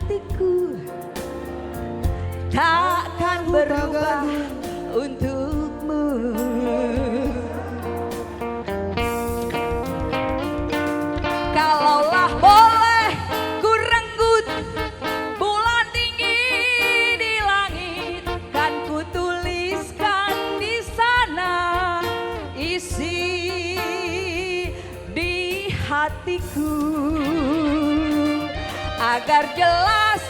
hatiku takkan berubah untukmu. Kalaulah boleh ku renggut bulan tinggi di langit, kan ku tuliskan di sana isi di hatiku, agar jelas